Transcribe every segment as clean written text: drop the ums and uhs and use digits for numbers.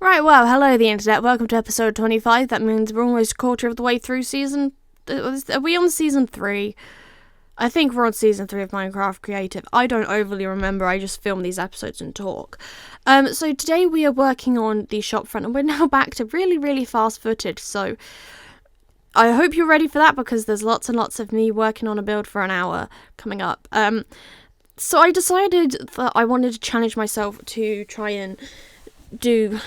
Right, well, hello the internet, welcome to episode 25, that means we're almost a quarter of the way through season... Are we on season 3? I think we're on season 3 of Minecraft Creative. I don't overly remember, I just film these episodes and talk. So today we are working on the shop front, and we're now back to really fast footage, so... I hope you're ready for that, because there's lots and lots of me working on a build for an hour coming up. So I decided that I wanted to challenge myself to try and do...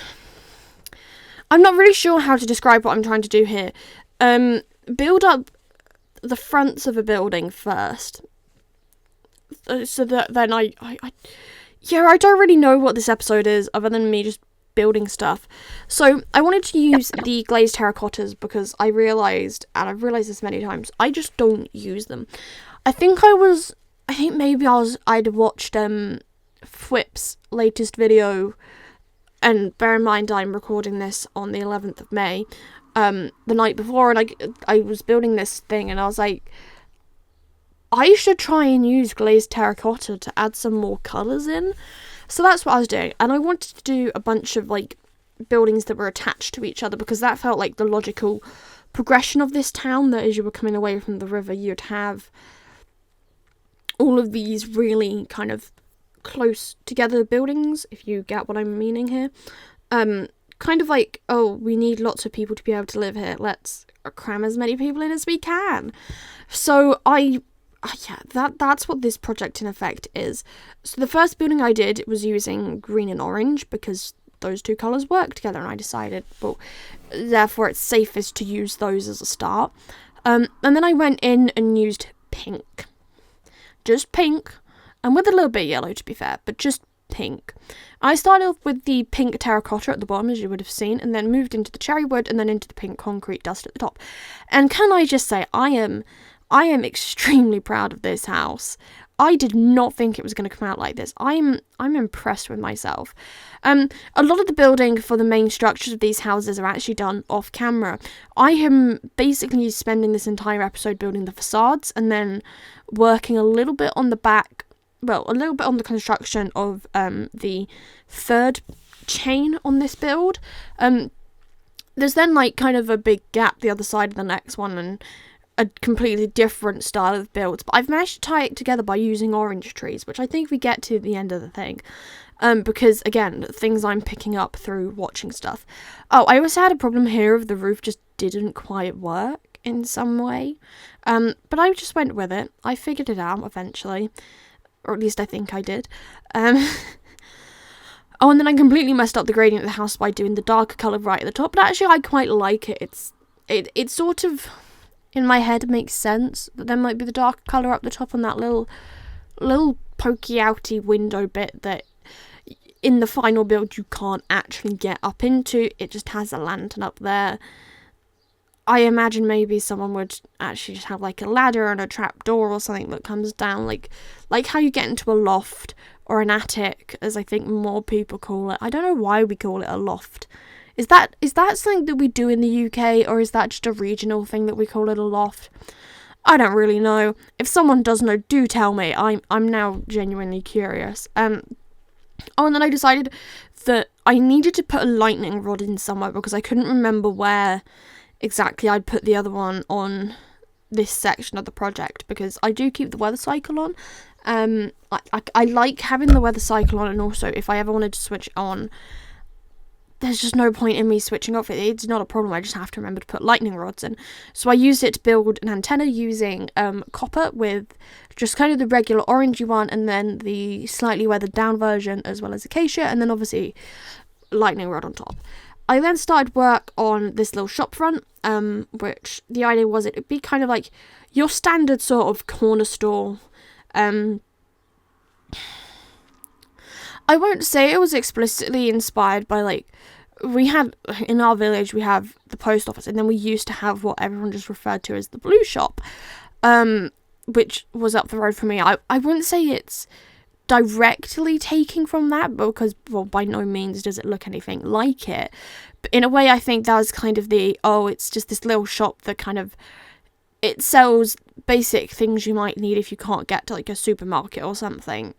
I'm not really sure how to describe what I'm trying to do here. Build up the fronts of a building first. So that then I don't really know what this episode is other than me just building stuff. So I wanted to use the glazed terracottas because I realised, and I've realised this many times, I just don't use them. I'd watched Fwip's latest video. And bear in mind, I'm recording this on the 11th of May, the night before, and I was building this thing, and I was like, I should try and use glazed terracotta to add some more colours in. So that's what I was doing, and I wanted to do a bunch of, buildings that were attached to each other, because that felt like the logical progression of this town, that as you were coming away from the river, you'd have all of these really kind of close together buildings, if you get what I'm meaning here. Kind of like, oh, we need lots of people to be able to live here, let's cram as many people in as we can. So that's what this project in effect is. So the first building I did was using green and orange because those two colours work together, and I decided, well, therefore it's safest to use those as a start. And then I went in and used pink. Just pink. And with a little bit of yellow, to be fair, but just pink. I started off with the pink terracotta at the bottom, as you would have seen, and then moved into the cherry wood, and then into the pink concrete dust at the top. And can I just say, I am extremely proud of this house. I did not think it was going to come out like this. I'm impressed with myself. A lot of the building for the main structures of these houses are actually done off camera. I am basically spending this entire episode building the facades, and then working a little bit on the back. Well, a little bit on the construction of the third chain on this build. There's then kind of a big gap the other side of the next one, and a completely different style of builds. But I've managed to tie it together by using orange trees, which I think we get to the end of the thing. Because, again, things I'm picking up through watching stuff. Oh, I also had a problem here of the roof just didn't quite work in some way. But I just went with it. I figured it out eventually. Or at least I think I did. Oh, and then I completely messed up the gradient of the house by doing the darker colour right at the top. But actually, I quite like it. It sort of, in my head, makes sense that there might be the darker colour up the top on that little pokey outy window bit that in the final build you can't actually get up into. It just has a lantern up there. I imagine maybe someone would actually just have a ladder and a trap door or something that comes down, like how you get into a loft or an attic, as I think more people call it. I don't know why we call it a loft. Is that something that we do in the UK, or is that just a regional thing that we call it a loft? I don't really know. If someone does know, do tell me. I'm now genuinely curious. Oh, and then I decided that I needed to put a lightning rod in somewhere because I couldn't remember where exactly I'd put the other one on this section of the project, because I do keep the weather cycle on. I like having the weather cycle on, and also if I ever wanted to switch it on, there's just no point in me switching off it. It's not a problem, I just have to remember to put lightning rods in. So I used it to build an antenna using copper with just kind of the regular orangey one, and then the slightly weathered down version, as well as acacia, and then obviously lightning rod on top. I then started work on this little shop front, which the idea was it would be kind of like your standard sort of corner store. I won't say it was explicitly inspired by we had, in our village, we have the post office, and then we used to have what everyone just referred to as the blue shop, which was up the road from me. I wouldn't say it's directly taking from that, because, well, by no means does it look anything like it. But in a way, I think that was kind of it's just this little shop that kind of, it sells basic things you might need if you can't get to a supermarket or something.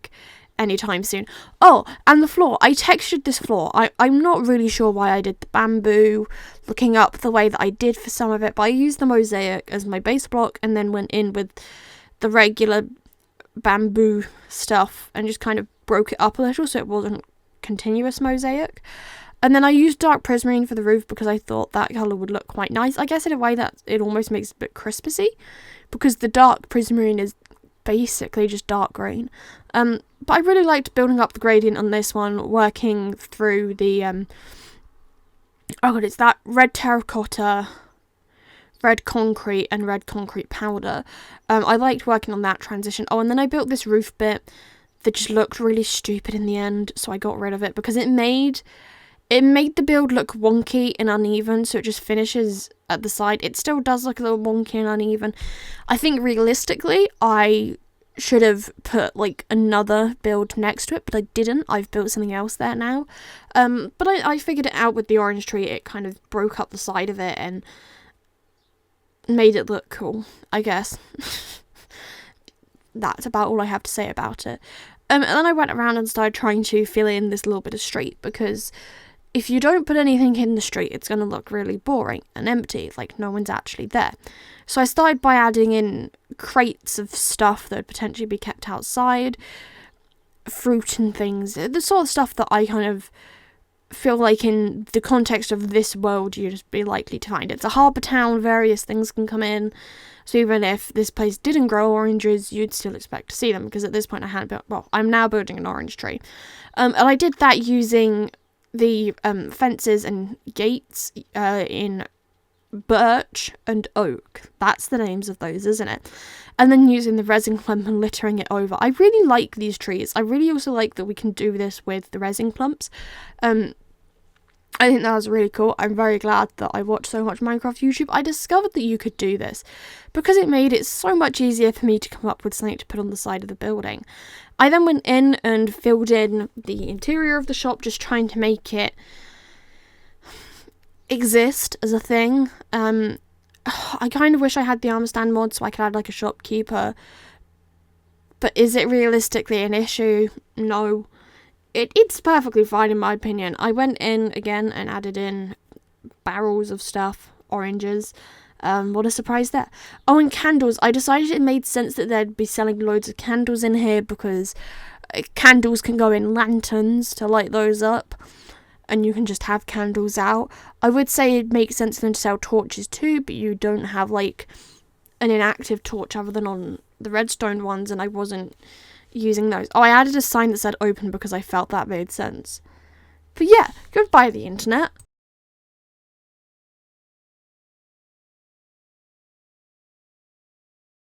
anytime soon. Oh, and the floor. I textured this floor. I'm not really sure why I did the bamboo, looking up the way that I did for some of it, but I used the mosaic as my base block and then went in with the regular bamboo stuff and just kind of broke it up a little so it wasn't continuous mosaic. And then I used dark prismarine for the roof because I thought that colour would look quite nice. I guess in a way that it almost makes it a bit Christmassy because the dark prismarine is basically just dark green. But I really liked building up the gradient on this one, working through the it's that red terracotta, red concrete and red concrete powder. I liked working on that transition. Oh, and then I built this roof bit that just looked really stupid in the end, so I got rid of it because it made the build look wonky and uneven, so it just finishes at the side. It still does look a little wonky and uneven. I think realistically, I should have put like another build next to it, but I didn't. I've built something else there now. But I figured it out with the orange tree. It kind of broke up the side of it and made it look cool, I guess. That's about all I have to say about it. And then I went around and started trying to fill in this little bit of street because if you don't put anything in the street, it's going to look really boring and empty, like no one's actually there. So I started by adding in crates of stuff that would potentially be kept outside, fruit and things, the sort of stuff that I kind of feel like in the context of this world you'd be likely to find. It's a harbour town, various things can come in, so even if this place didn't grow oranges, you'd still expect to see them, because at this point I'm now building an orange tree. And I did that using the fences and gates in birch and oak. That's the names of those, isn't it? And then using the resin clump and littering it over. I really like these trees. I really also like that we can do this with the resin clumps. I think that was really cool. I'm very glad that I watched so much Minecraft YouTube. I discovered that you could do this because it made it so much easier for me to come up with something to put on the side of the building. I then went in and filled in the interior of the shop, just trying to make it exist as a thing. I kind of wish I had the armor stand mod so I could add like a shopkeeper. But is it realistically an issue? No. It's perfectly fine in my opinion. I went in again and added in barrels of stuff, oranges. What a surprise there. Oh, and candles. I decided it made sense that they'd be selling loads of candles in here because candles can go in lanterns to light those up. And you can just have candles out. I would say it makes sense for them to sell torches too, but you don't have like an inactive torch other than on the redstone ones, and I wasn't using those. Oh, I added a sign that said open because I felt that made sense. But yeah, goodbye the internet.